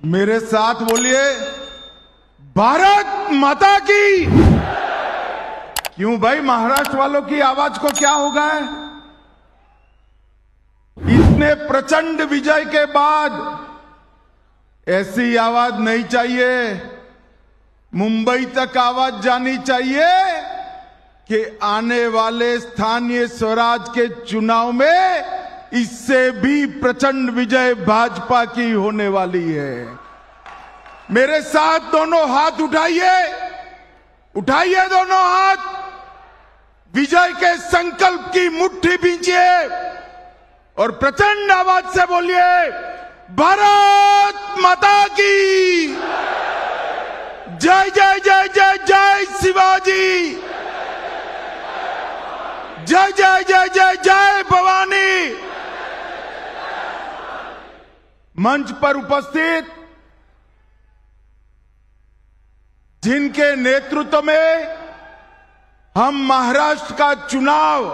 मेरे साथ बोलिए, भारत माता की। क्यों भाई, महाराष्ट्र वालों की आवाज को क्या हो गया है? इतने प्रचंड विजय के बाद ऐसी आवाज नहीं चाहिए। मुंबई तक आवाज जानी चाहिए कि आने वाले स्थानीय स्वराज के चुनाव में इससे भी प्रचंड विजय भाजपा की होने वाली है। मेरे साथ दोनों हाथ उठाइए, उठाइए दोनों हाथ, विजय के संकल्प की मुट्ठी बींचिए और प्रचंड आवाज से बोलिए, भारत माता की जय जय जय जय जय शिवाजी, जय जय जय जय जय भवानी। मंच पर उपस्थित जिनके नेतृत्व में हम महाराष्ट्र का चुनाव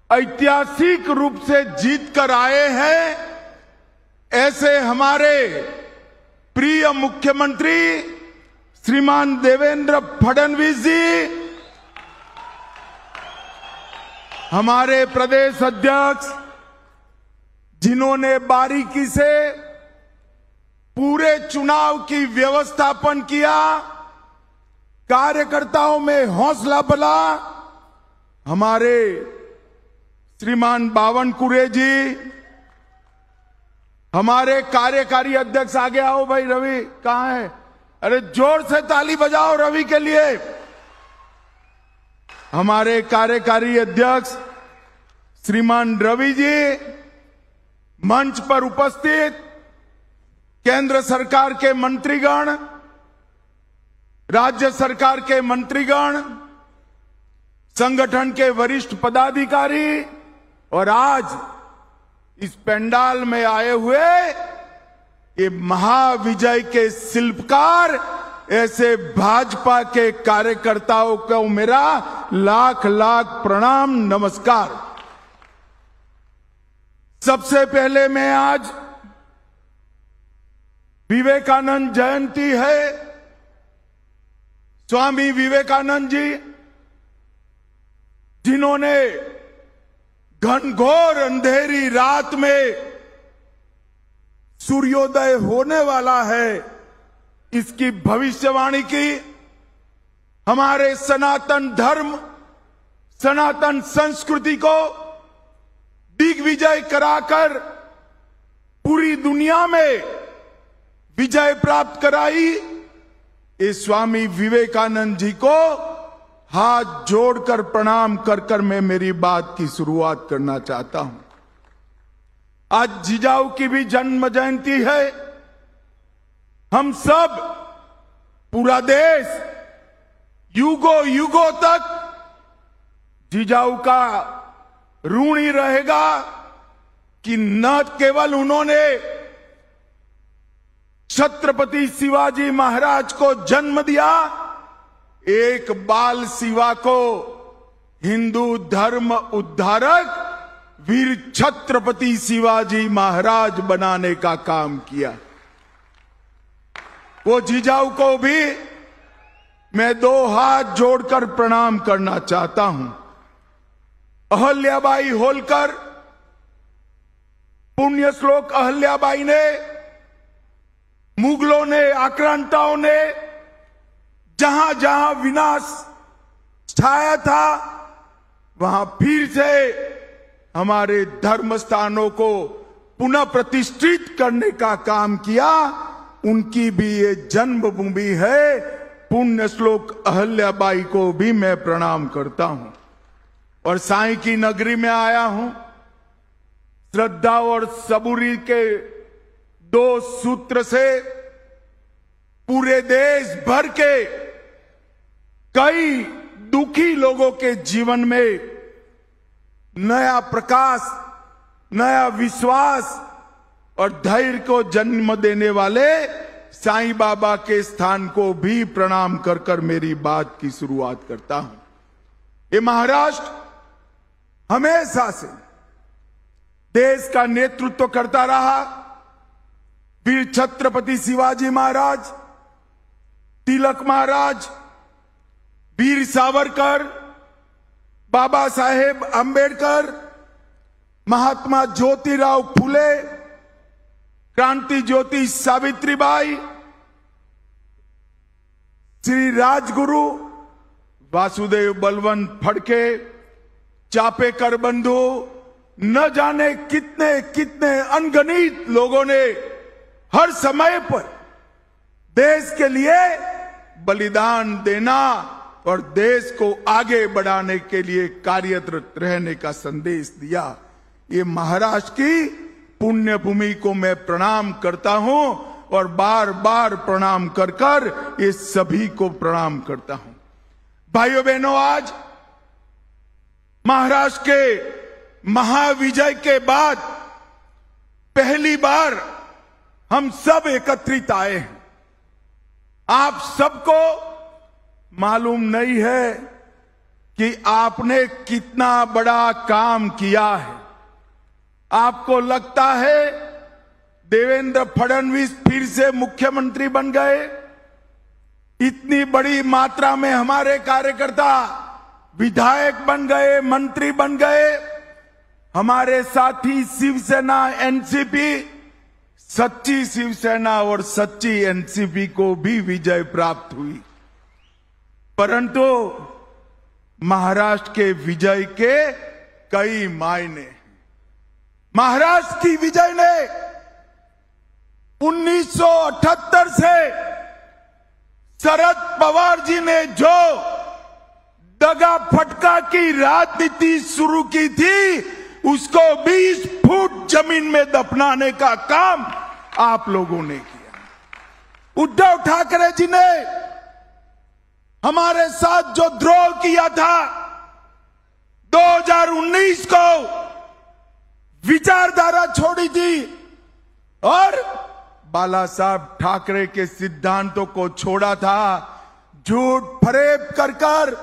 ऐतिहासिक रूप से जीत कर आए हैं, ऐसे हमारे प्रिय मुख्यमंत्री श्रीमान देवेंद्र फडणवीस जी, हमारे प्रदेश अध्यक्ष जिन्होंने बारीकी से पूरे चुनाव की व्यवस्थापन किया, कार्यकर्ताओं में हौसला बला, हमारे श्रीमान बावनकुरे जी, हमारे कार्यकारी अध्यक्ष, आगे आओ भाई, रवि कहां है? अरे जोर से ताली बजाओ रवि के लिए। हमारे कार्यकारी अध्यक्ष श्रीमान रवि जी, मंच पर उपस्थित केंद्र सरकार के मंत्रीगण, राज्य सरकार के मंत्रीगण, संगठन के वरिष्ठ पदाधिकारी और आज इस पंडाल में आए हुए ये महाविजय के शिल्पकार, ऐसे भाजपा के कार्यकर्ताओं को मेरा लाख लाख प्रणाम, नमस्कार। सबसे पहले मैं आज विवेकानंद जयंती है, स्वामी विवेकानंद जी जिन्होंने घनघोर अंधेरी रात में सूर्योदय होने वाला है इसकी भविष्यवाणी की, हमारे सनातन धर्म, सनातन संस्कृति को दिग्विजय कराकर पूरी दुनिया में विजय प्राप्त कराई। इस स्वामी विवेकानंद जी को हाथ जोड़कर प्रणाम कर कर मैं मेरी बात की शुरुआत करना चाहता हूं। आज जिजाऊ की भी जन्म जयंती है। हम सब, पूरा देश युगों युगों तक जिजाऊ का ऋणी रहेगा कि न केवल उन्होंने छत्रपति शिवाजी महाराज को जन्म दिया, एक बाल शिवा को हिंदू धर्म उद्धारक वीर छत्रपति शिवाजी महाराज बनाने का काम किया। वो जिजाऊ को भी मैं दो हाथ जोड़कर प्रणाम करना चाहता हूं। अहल्याबाई होलकर, पुण्य श्लोक अहल्याबाई ने, मुगलों ने, आक्रांताओं ने जहां जहां विनाश छाया था, वहां फिर से हमारे धर्म स्थानों को पुनः प्रतिष्ठित करने का काम किया। उनकी भी ये जन्मभूमि है। पुण्य श्लोक अहल्याबाई को भी मैं प्रणाम करता हूं और साईं की नगरी में आया हूं। श्रद्धा और सबूरी के दो सूत्र से पूरे देश भर के कई दुखी लोगों के जीवन में नया प्रकाश, नया विश्वास और धैर्य को जन्म देने वाले साईं बाबा के स्थान को भी प्रणाम कर कर मेरी बात की शुरुआत करता हूं। ये महाराष्ट्र हमेशा से देश का नेतृत्व करता रहा, वीर छत्रपति शिवाजी महाराज, तिलक महाराज, वीर सावरकर, बाबा साहेब अंबेडकर, महात्मा ज्योतिराव फुले, क्रांति ज्योति सावित्रीबाई, श्री राजगुरु वासुदेव बलवंत फड़के, चापेकर बंधु, न जाने कितने कितने अनगिनत लोगों ने हर समय पर देश के लिए बलिदान देना और देश को आगे बढ़ाने के लिए कार्यरत रहने का संदेश दिया। ये महाराष्ट्र की पुण्य भूमि को मैं प्रणाम करता हूं और बार बार प्रणाम कर कर ये सभी को प्रणाम करता हूं। भाइयों बहनों, आज महाराष्ट्र के महाविजय के बाद पहली बार हम सब एकत्रित आए हैं। आप सबको मालूम नहीं है कि आपने कितना बड़ा काम किया है। आपको लगता है देवेंद्र फडणवीस फिर से मुख्यमंत्री बन गए। इतनी बड़ी मात्रा में हमारे कार्यकर्ता विधायक बन गए, मंत्री बन गए। हमारे साथी शिवसेना, एनसीपी, सच्ची शिवसेना और सच्ची एनसीपी को भी विजय प्राप्त हुई। परंतु महाराष्ट्र के विजय के कई मायने। महाराष्ट्र की विजय ने 1978 से शरद पवार जी ने जो दगा फटका की राजनीति शुरू की थी, उसको 20 फुट जमीन में दफनाने का काम आप लोगों ने किया। उद्धव ठाकरे जी ने हमारे साथ जो द्रोह किया था, 2019 को विचारधारा छोड़ी थी और बाला साहब ठाकरे के सिद्धांतों को छोड़ा था, झूठ फरेब कर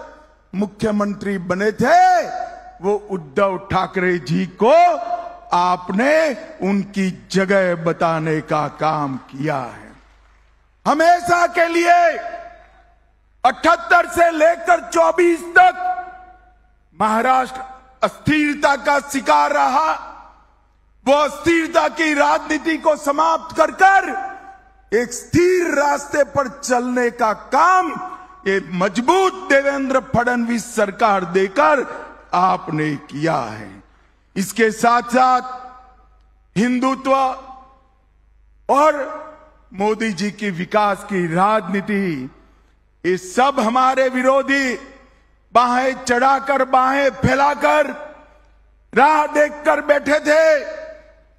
मुख्यमंत्री बने थे, वो उद्धव ठाकरे जी को आपने उनकी जगह बताने का काम किया है। हमेशा के लिए 78 से लेकर 24 तक महाराष्ट्र अस्थिरता का शिकार रहा। वो अस्थिरता की राजनीति को समाप्त कर एक स्थिर रास्ते पर चलने का काम ये मजबूत देवेंद्र फडणवीस सरकार देकर आपने किया है। इसके साथ साथ हिंदुत्व और मोदी जी की विकास की राजनीति, ये सब हमारे विरोधी बाहें चढ़ाकर, बाहें फैलाकर राह देखकर बैठे थे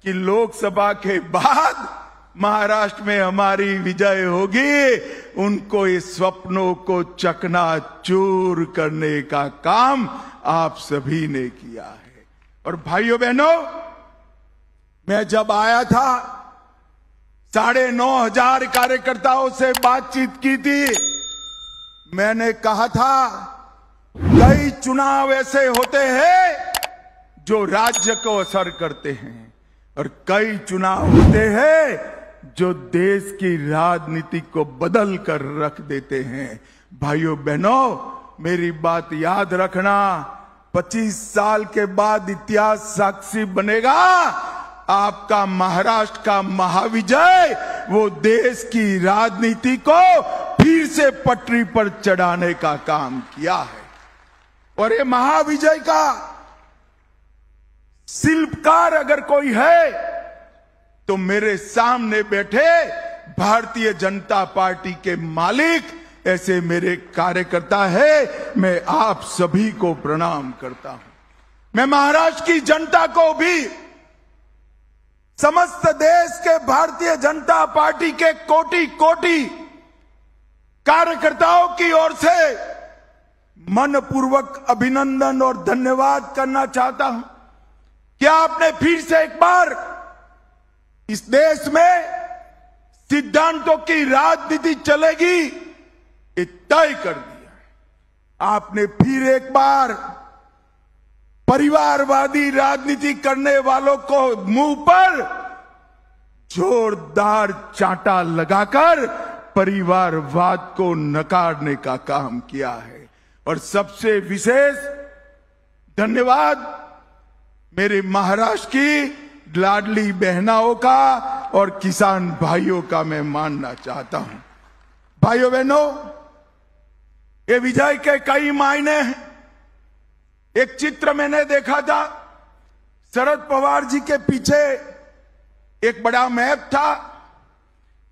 कि लोकसभा के बाद महाराष्ट्र में हमारी विजय होगी। उनको इस स्वप्नों को चकनाचूर करने का काम आप सभी ने किया है। और भाइयों बहनों, मैं जब आया था 9,500 कार्यकर्ताओं से बातचीत की थी। मैंने कहा था कई चुनाव ऐसे होते हैं जो राज्य को असर करते हैं और कई चुनाव होते हैं जो देश की राजनीति को बदल कर रख देते हैं। भाइयों बहनों, मेरी बात याद रखना, 25 साल के बाद इतिहास साक्षी बनेगा। आपका महाराष्ट्र का महाविजय वो देश की राजनीति को फिर से पटरी पर चढ़ाने का काम किया है। और ये महाविजय का शिल्पकार अगर कोई है तो मेरे सामने बैठे भारतीय जनता पार्टी के मालिक ऐसे मेरे कार्यकर्ता है। मैं आप सभी को प्रणाम करता हूं। मैं महाराष्ट्र की जनता को भी, समस्त देश के भारतीय जनता पार्टी के कोटि कोटि कार्यकर्ताओं की ओर से मनपूर्वक अभिनंदन और धन्यवाद करना चाहता हूं। क्या आपने फिर से एक बार इस देश में सिद्धांतों की राजनीति चलेगी ये तय कर दिया। आपने फिर एक बार परिवारवादी राजनीति करने वालों को मुंह पर जोरदार चांटा लगाकर परिवारवाद को नकारने का काम किया है। और सबसे विशेष धन्यवाद मेरे महाराष्ट्र की लाडली बहनाओं का और किसान भाइयों का मैं मानना चाहता हूं। भाइयों बहनों, ये विजय के कई मायने हैं। एक चित्र मैंने देखा था, शरद पवार जी के पीछे एक बड़ा मैप था।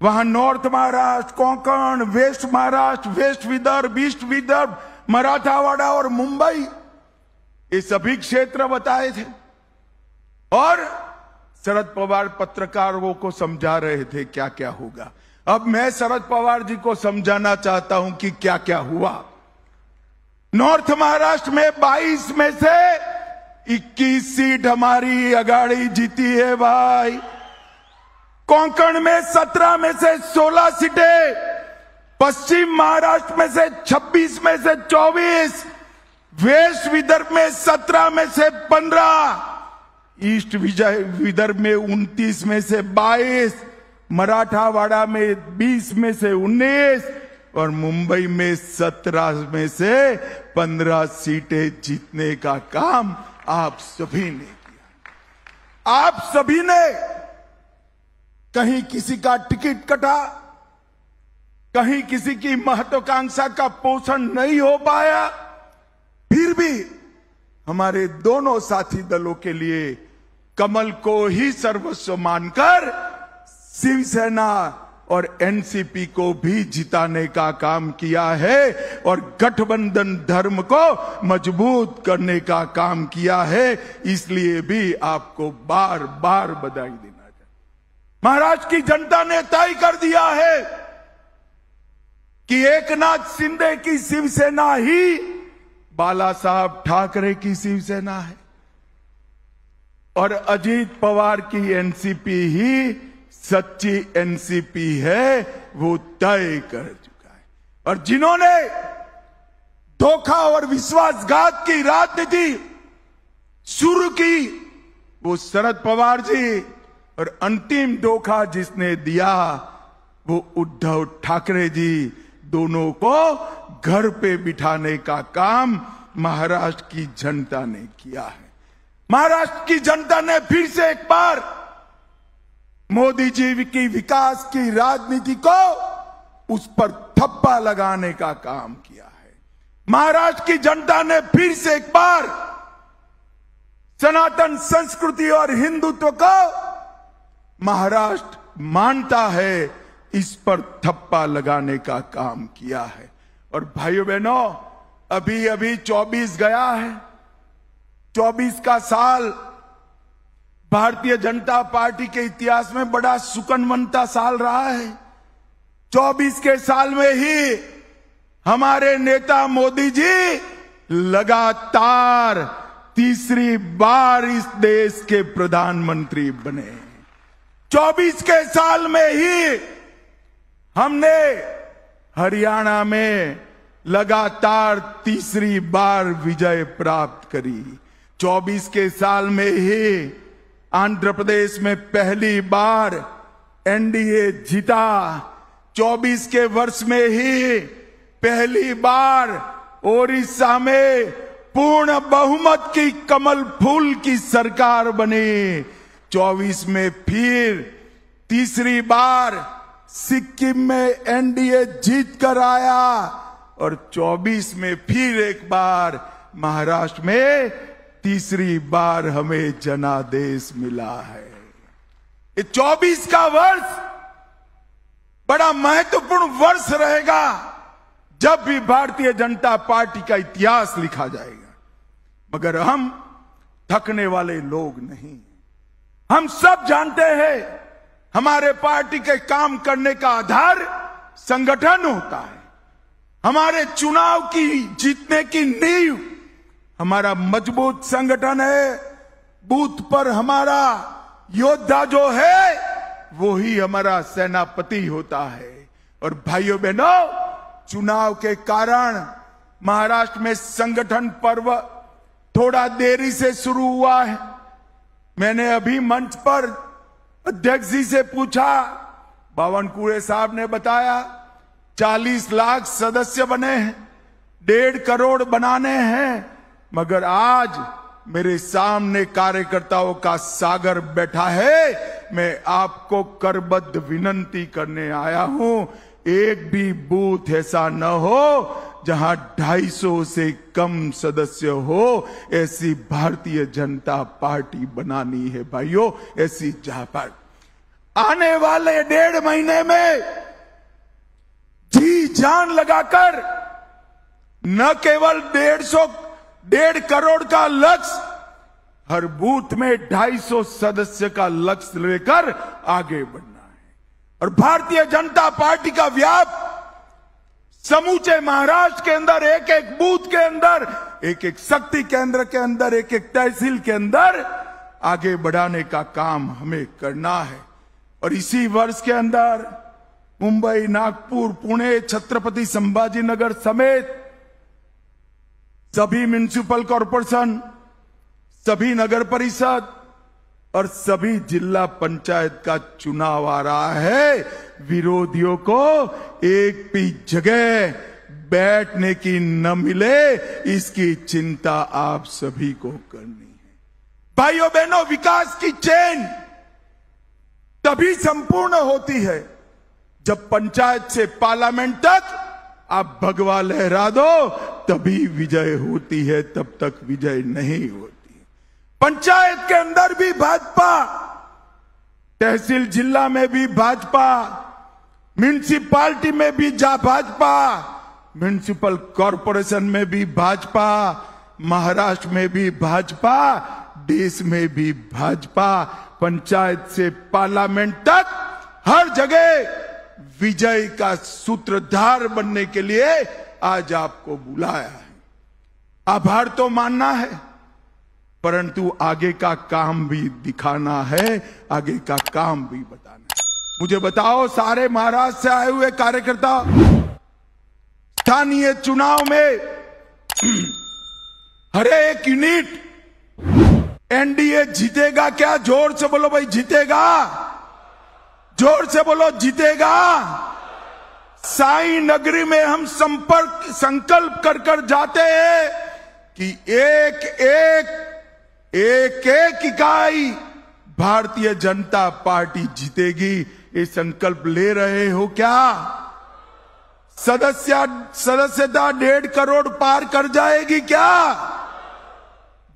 वहां north Maharashtra, Konkan, west Maharashtra, west Vidarbha, east Vidarbha, Marathwada और मुंबई, ये सभी क्षेत्र बताए थे। और शरद पवार पत्रकारों को समझा रहे थे क्या क्या होगा। अब मैं शरद पवार जी को समझाना चाहता हूं कि क्या क्या हुआ। नॉर्थ महाराष्ट्र में 22 में से 21 सीट हमारी अगाड़ी जीती है भाई। कोंकण में 17 में से 16 सीटें, पश्चिम महाराष्ट्र में से 26 में से 24, वेस्ट विदर्भ में 17 में से 15, ईस्ट विदर्भ में 29 में से 22, मराठावाड़ा में 20 में से 19 और मुंबई में 17 में से 15 सीटें जीतने का काम आप सभी ने किया। आप सभी ने, कहीं किसी का टिकट कटा, कहीं किसी की महत्वाकांक्षा का पोषण नहीं हो पाया, फिर भी हमारे दोनों साथी दलों के लिए कमल को ही सर्वस्व मानकर शिवसेना और एनसीपी को भी जिताने का काम किया है और गठबंधन धर्म को मजबूत करने का काम किया है। इसलिए भी आपको बार बार बधाई देना चाहिए। महाराष्ट्र की जनता ने तय कर दिया है कि एकनाथ शिंदे की शिवसेना ही बाला साहब ठाकरे की शिवसेना है और अजीत पवार की एनसीपी ही सच्ची एनसीपी है, वो तय कर चुका है। और जिन्होंने धोखा और विश्वासघात की राजनीति शुरू की, वो शरद पवार जी, और अंतिम धोखा जिसने दिया वो उद्धव ठाकरे जी, दोनों को घर पे बिठाने का काम महाराष्ट्र की जनता ने किया है। महाराष्ट्र की जनता ने फिर से एक बार मोदी जी की विकास की राजनीति को उस पर थप्पा लगाने का काम किया है। महाराष्ट्र की जनता ने फिर से एक बार सनातन संस्कृति और हिंदुत्व को महाराष्ट्र मानता है, इस पर थप्पा लगाने का काम किया है। और भाइयों बहनों, अभी अभी 24 गया है। 24 का साल भारतीय जनता पार्टी के इतिहास में बड़ा सुकनवंता साल रहा है। 24 के साल में ही हमारे नेता मोदी जी लगातार तीसरी बार इस देश के प्रधानमंत्री बने। 24 के साल में ही हमने हरियाणा में लगातार तीसरी बार विजय प्राप्त करी। 24 के साल में ही आंध्र प्रदेश में पहली बार एनडीए जीता। 24 के वर्ष में ही पहली बार ओडिशा में पूर्ण बहुमत की कमल फूल की सरकार बनी। 24 में फिर तीसरी बार सिक्किम में एनडीए जीत कर आया और 24 में फिर एक बार महाराष्ट्र में तीसरी बार हमें जनादेश मिला है। ये 24 का वर्ष बड़ा महत्वपूर्ण वर्ष रहेगा जब भी भारतीय जनता पार्टी का इतिहास लिखा जाएगा। मगर हम थकने वाले लोग नहीं। हम सब जानते हैं हमारे पार्टी के काम करने का आधार संगठन होता है। हमारे चुनाव की जीतने की नींव हमारा मजबूत संगठन है। बूथ पर हमारा योद्धा जो है वो ही हमारा सेनापति होता है। और भाइयों बहनों, चुनाव के कारण महाराष्ट्र में संगठन पर्व थोड़ा देरी से शुरू हुआ है। मैंने अभी मंच पर अध्यक्ष जी से पूछा, बावनकुळे साहब ने बताया 40 लाख सदस्य बने हैं, 1.5 करोड़ बनाने हैं, मगर आज मेरे सामने कार्यकर्ताओं का सागर बैठा है। मैं आपको करबद्ध विनंती करने आया हूं, एक भी बूथ ऐसा न हो जहां 250 से कम सदस्य हो। ऐसी भारतीय जनता पार्टी बनानी है भाइयों, ऐसी जहां पर आने वाले 1.5 महीने में जी जान लगाकर न केवल 1.5 करोड़ का लक्ष्य, हर बूथ में 250 सदस्य का लक्ष्य लेकर आगे बढ़ना है। और भारतीय जनता पार्टी का व्याप समूचे महाराष्ट्र के अंदर, एक एक बूथ के अंदर, एक एक शक्ति केंद्र के अंदर, एक एक तहसील के अंदर आगे बढ़ाने का काम हमें करना है। और इसी वर्ष के अंदर मुंबई, नागपुर, पुणे, छत्रपति संभाजीनगर समेत सभी म्युनिसिपल कॉरपोरेशन, सभी नगर परिषद और सभी जिला पंचायत का चुनाव आ रहा है। विरोधियों को एक भी जगह बैठने की न मिले, इसकी चिंता आप सभी को करनी है। भाइयों बहनों, विकास की चेन तभी संपूर्ण होती है जब पंचायत से पार्लियामेंट तक आप भगवा लहरा दो, तभी विजय होती है, तब तक विजय नहीं होती। पंचायत के अंदर भी भाजपा, तहसील जिला में भी भाजपा, म्युनिसिपालिटी में भी भाजपा, म्युनिसिपल कॉरपोरेशन में भी भाजपा, महाराष्ट्र में भी भाजपा, देश में भी भाजपा। पंचायत से पार्लियामेंट तक हर जगह विजय का सूत्रधार बनने के लिए आज आपको बुलाया है। आभार तो मानना है, परंतु आगे का काम भी दिखाना है, आगे का काम भी बताना है। मुझे बताओ, सारे महाराष्ट्र से आए हुए कार्यकर्ता स्थानीय चुनाव में हर एक यूनिट एनडीए जीतेगा क्या? जोर से बोलो भाई, जीतेगा। जोर से बोलो, जीतेगा। साई नगरी में हम संकल्प कर कर जाते हैं कि एक एक इकाई भारतीय जनता पार्टी जीतेगी। ये संकल्प ले रहे हो क्या? सदस्यता 1.5 करोड़ पार कर जाएगी क्या?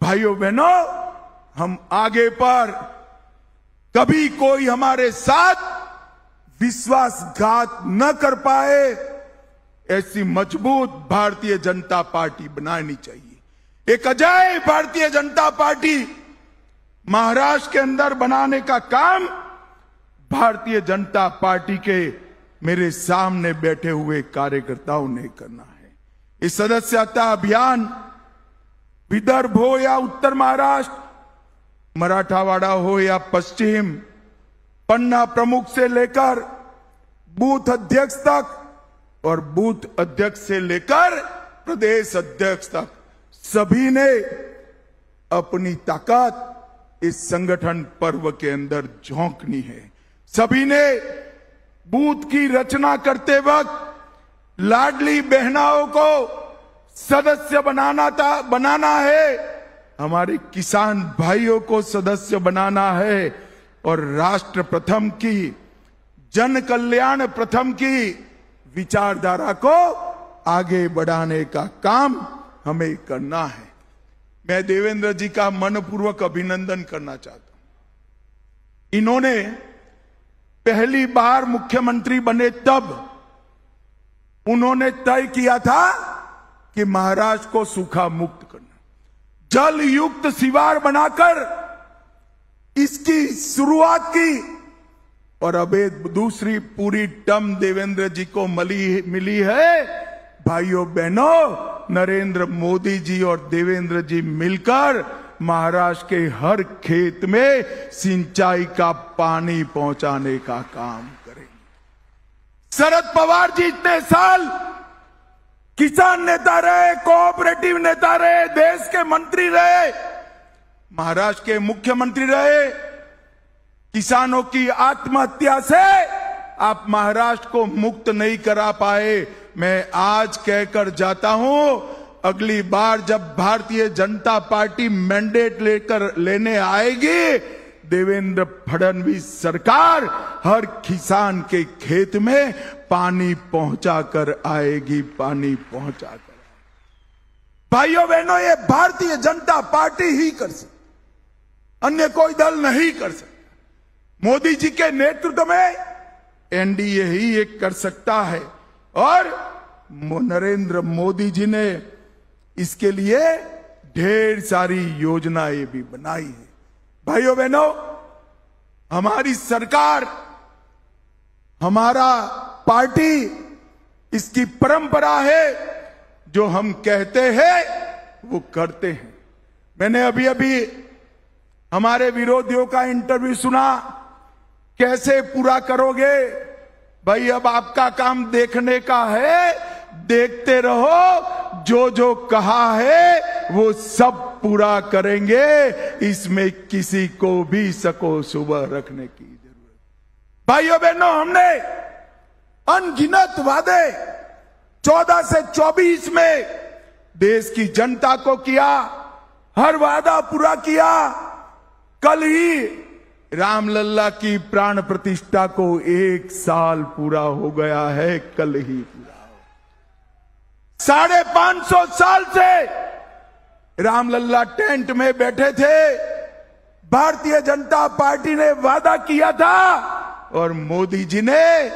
भाइयों बहनों, हम आगे पर कभी कोई हमारे साथ विश्वासघात न कर पाए, ऐसी मजबूत भारतीय जनता पार्टी बनानी चाहिए। एक अजय भारतीय जनता पार्टी महाराष्ट्र के अंदर बनाने का काम भारतीय जनता पार्टी के मेरे सामने बैठे हुए कार्यकर्ताओं ने करना है। इस सदस्यता अभियान विदर्भ हो या उत्तर महाराष्ट्र, मराठावाड़ा हो या पश्चिम, पन्ना प्रमुख से लेकर बूथ अध्यक्ष तक और बूथ अध्यक्ष से लेकर प्रदेश अध्यक्ष तक, सभी ने अपनी ताकत इस संगठन पर्व के अंदर झोंकनी है। सभी ने बूथ की रचना करते वक्त लाडली बहनाओं को सदस्य बनाना है, हमारे किसान भाइयों को सदस्य बनाना है और राष्ट्र प्रथम की, जन कल्याण प्रथम की विचारधारा को आगे बढ़ाने का काम हमें करना है। मैं देवेंद्र जी का मनपूर्वक अभिनंदन करना चाहता हूं। इन्होंने पहली बार मुख्यमंत्री बने तब उन्होंने तय किया था कि महाराष्ट्र को सूखा मुक्त करना, जल युक्त शिवार बनाकर इसकी शुरुआत की। और अब दूसरी पूरी टर्म देवेंद्र जी को मिली है। भाइयों बहनों, नरेंद्र मोदी जी और देवेंद्र जी मिलकर महाराष्ट्र के हर खेत में सिंचाई का पानी पहुंचाने का काम करेंगे। शरद पवार जी इतने साल किसान नेता रहे, कोऑपरेटिव नेता रहे, देश के मंत्री रहे, महाराष्ट्र के मुख्यमंत्री रहे। किसानों की आत्महत्या से आप महाराष्ट्र को मुक्त नहीं करा पाए। मैं आज कहकर जाता हूं, अगली बार जब भारतीय जनता पार्टी मैंडेट लेने आएगी, देवेंद्र फडणवीस सरकार हर किसान के खेत में पानी पहुंचाकर आएगी, पानी पहुंचाकर। भाइयों बहनों, ये भारतीय जनता पार्टी ही कर सकती, अन्य कोई दल नहीं कर सकता। मोदी जी के नेतृत्व में एनडीए ही ये कर सकता है, और नरेंद्र मोदी जी ने इसके लिए ढेर सारी योजनाएं भी बनाई है। भाइयों बहनों, हमारी सरकार, हमारा पार्टी, इसकी परंपरा है, जो हम कहते हैं वो करते हैं। मैंने अभी अभी हमारे विरोधियों का इंटरव्यू सुना, कैसे पूरा करोगे? भाई अब आपका काम देखने का है, देखते रहो, जो जो कहा है वो सब पूरा करेंगे, इसमें किसी को भी सको सुबह रखने की जरूरत। भाइयों बहनों, हमने अनगिनत वादे 14 से 24 में देश की जनता को किया, हर वादा पूरा किया। कल ही रामलल्ला की प्राण प्रतिष्ठा को 1 साल पूरा हो गया है, कल ही पूरा। 550 साल से रामलल्ला टेंट में बैठे थे, भारतीय जनता पार्टी ने वादा किया था, और मोदी जी ने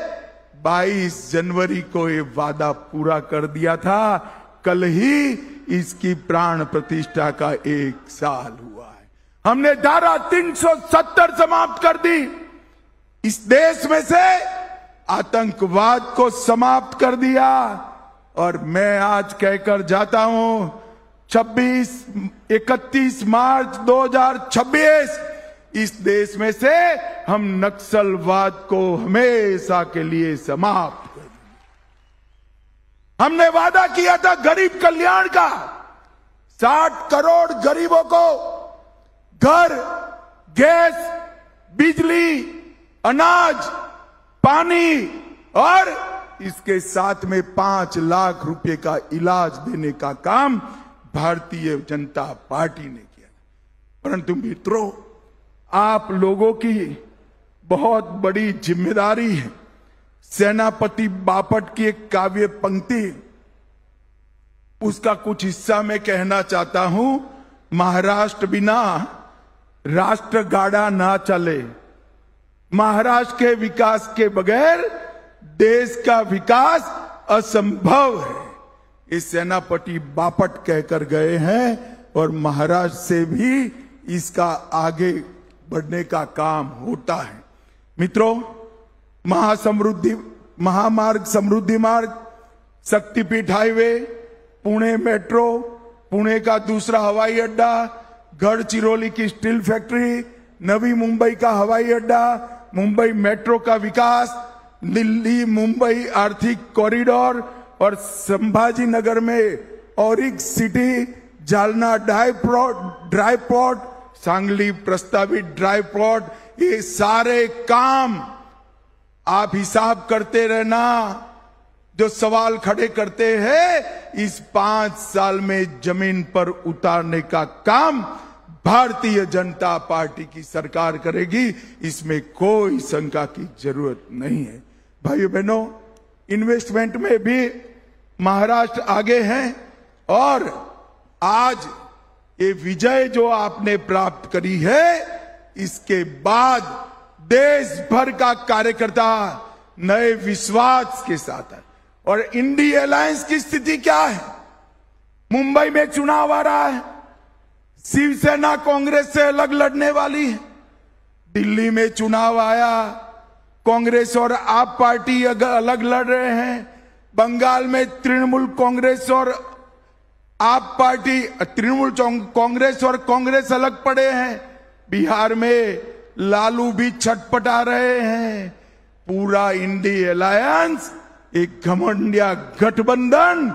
22 जनवरी को ये वादा पूरा कर दिया था। कल ही इसकी प्राण प्रतिष्ठा का 1 साल हुआ है। हमने धारा 370 समाप्त कर दी, इस देश में से आतंकवाद को समाप्त कर दिया। और मैं आज कहकर जाता हूं, 31 मार्च 2026 इस देश में से हम नक्सलवाद को हमेशा के लिए समाप्त कर देंगे। हमने वादा किया था गरीब कल्याण का, 60 करोड़ गरीबों को घर, गैस, बिजली, अनाज, पानी और इसके साथ में 5 लाख रुपए का इलाज देने का काम भारतीय जनता पार्टी ने किया। परंतु मित्रों, आप लोगों की बहुत बड़ी जिम्मेदारी है। सेनापति बापट की एक काव्य पंक्ति, उसका कुछ हिस्सा मैं कहना चाहता हूं। महाराष्ट्र बिना राष्ट्र गाड़ा ना चले, महाराष्ट्र के विकास के बगैर देश का विकास असंभव है। ये सेनापति बापट कहकर गए हैं, और महाराष्ट्र से भी इसका आगे बढ़ने का काम होता है। मित्रों, महामार्ग, समृद्धि मार्ग, शक्तिपीठ हाईवे, पुणे मेट्रो, पुणे का दूसरा हवाई अड्डा, गढ़चिरौली की स्टील फैक्ट्री, नवी मुंबई का हवाई अड्डा, मुंबई मेट्रो का विकास, दिल्ली मुंबई आर्थिक कॉरिडोर, और संभाजी नगर में Auric city, Jalna dry port, Sangli प्रस्तावित ड्राई पोर्ट, ये सारे काम आप हिसाब करते रहना। जो सवाल खड़े करते हैं, इस 5 साल में जमीन पर उतारने का काम भारतीय जनता पार्टी की सरकार करेगी, इसमें कोई शंका की जरूरत नहीं है। भाइयों बहनों, इन्वेस्टमेंट में भी महाराष्ट्र आगे हैं, और आज ये विजय जो आपने प्राप्त करी है, इसके बाद देश भर का कार्यकर्ता नए विश्वास के साथ है। और इंडी अलायंस की स्थिति क्या है? मुंबई में चुनाव आ रहा है, शिवसेना कांग्रेस से अलग लड़ने वाली है। दिल्ली में चुनाव आया, कांग्रेस और आप पार्टी अलग लड़ रहे हैं। बंगाल में तृणमूल कांग्रेस और आप पार्टी, तृणमूल कांग्रेस और कांग्रेस अलग पड़े हैं। बिहार में लालू भी छटपटा रहे हैं। पूरा इंडी अलायंस एक घमंडिया गठबंधन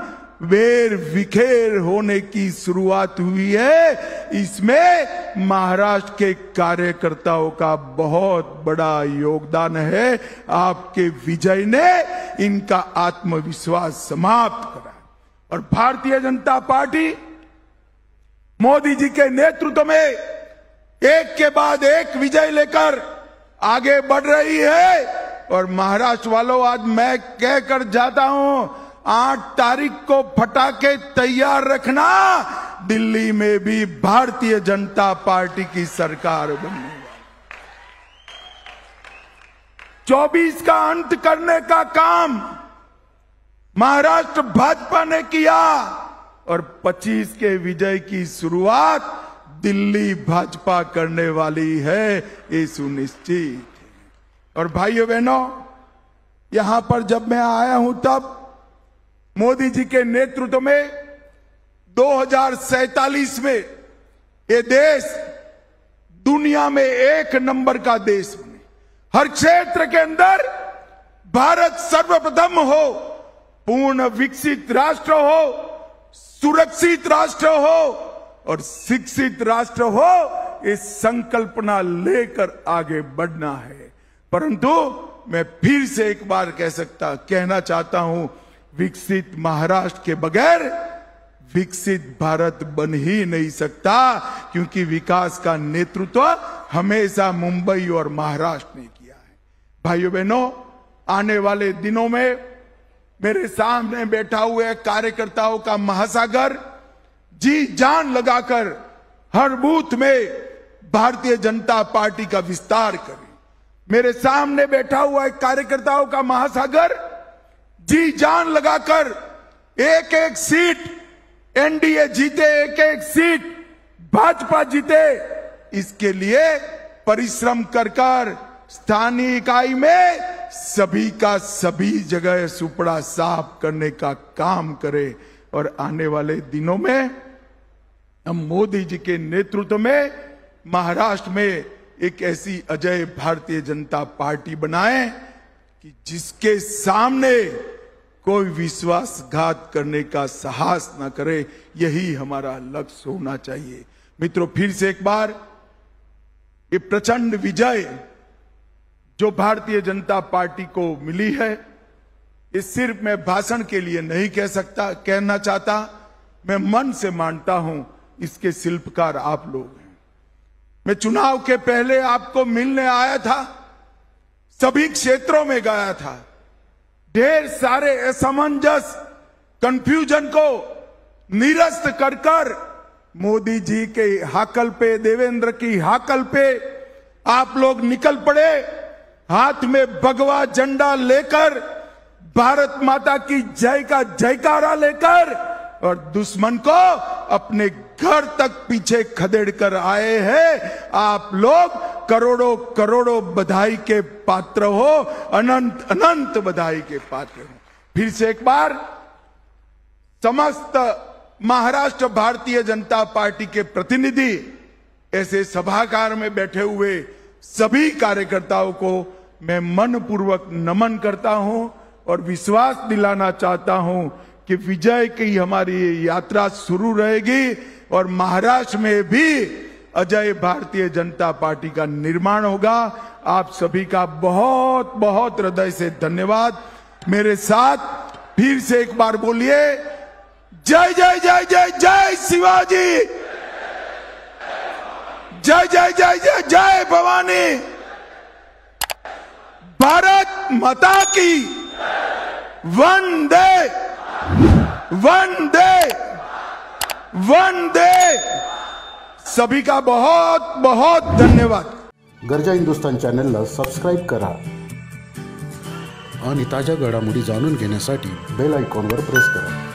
वेर विखेर होने की शुरुआत हुई है। इसमें महाराष्ट्र के कार्यकर्ताओं का बहुत बड़ा योगदान है। आपके विजय ने इनका आत्मविश्वास समाप्त करा और भारतीय जनता पार्टी मोदी जी के नेतृत्व में एक के बाद एक विजय लेकर आगे बढ़ रही है। और महाराष्ट्र वालों, आज मैं कहकर जाता हूं, 8 तारीख को पटाखे तैयार रखना, दिल्ली में भी भारतीय जनता पार्टी की सरकार बनने वाली। 24 का अंत करने का काम महाराष्ट्र भाजपा ने किया और 25 के विजय की शुरुआत दिल्ली भाजपा करने वाली है, ये सुनिश्चित। और भाइयों बहनों, यहां पर जब मैं आया हूं तब मोदी जी के नेतृत्व में 2047 में ये देश दुनिया में 1 नंबर का देश बने, हर क्षेत्र के अंदर भारत सर्वप्रथम हो, पूर्ण विकसित राष्ट्र हो, सुरक्षित राष्ट्र हो और शिक्षित राष्ट्र हो, इस संकल्पना लेकर आगे बढ़ना है। परंतु मैं फिर से एक बार कहना चाहता हूं, विकसित महाराष्ट्र के बगैर विकसित भारत बन ही नहीं सकता, क्योंकि विकास का नेतृत्व हमेशा मुंबई और महाराष्ट्र ने किया है। भाइयों बहनों, आने वाले दिनों में मेरे सामने बैठा हुए कार्यकर्ताओं का महासागर जी जान लगाकर हर बूथ में भारतीय जनता पार्टी का विस्तार करें। मेरे सामने बैठा हुआ एक कार्यकर्ताओं का महासागर जी जान लगाकर एक एक सीट एनडीए जीते, एक एक सीट भाजपा जीते, इसके लिए परिश्रम कर स्थानीय इकाई में सभी का सभी जगह सुपड़ा साफ करने का काम करे। और आने वाले दिनों में हम मोदी जी के नेतृत्व में महाराष्ट्र में एक ऐसी अजय भारतीय जनता पार्टी बनाएं कि जिसके सामने कोई विश्वासघात करने का साहस न करे। यही हमारा लक्ष्य होना चाहिए। मित्रों, फिर से एक बार ये प्रचंड विजय जो भारतीय जनता पार्टी को मिली है, ये सिर्फ मैं भाषण के लिए नहीं कहना चाहता, मैं मन से मानता हूं इसके शिल्पकार आप लोग हैं। मैं चुनाव के पहले आपको मिलने आया था, सभी क्षेत्रों में गया था, ढेर सारे असमंजस कंफ्यूजन को निरस्त कर मोदी जी के हाकल पे, देवेंद्र की हाकल पे आप लोग निकल पड़े, हाथ में भगवा झंडा लेकर, भारत माता की जय का जयकारा लेकर, और दुश्मन को अपने घर तक पीछे खदेड़ कर आए हैं। आप लोग करोड़ों करोड़ों बधाई के पात्र हो, अनंत अनंत बधाई के पात्र हो। फिर से एक बार समस्त महाराष्ट्र भारतीय जनता पार्टी के प्रतिनिधि, ऐसे सभागार में बैठे हुए सभी कार्यकर्ताओं को मैं मनपूर्वक नमन करता हूं और विश्वास दिलाना चाहता हूं कि विजय की हमारी यात्रा शुरू रहेगी और महाराष्ट्र में भी अजय भारतीय जनता पार्टी का निर्माण होगा। आप सभी का बहुत बहुत हृदय से धन्यवाद। मेरे साथ फिर से एक बार बोलिए, जय जय जय जय जय शिवाजी, जय जय जय जय जय भवानी, भारत माता की वंदे वंदे वंदे। सभी का बहुत बहुत धन्यवाद। गरजा हिंदुस्तान चॅनलला सबस्क्राईब करा आणि ताज्या घडामोडी जाणून घेण्यासाठी बेल आयकॉनवर प्रेस करा।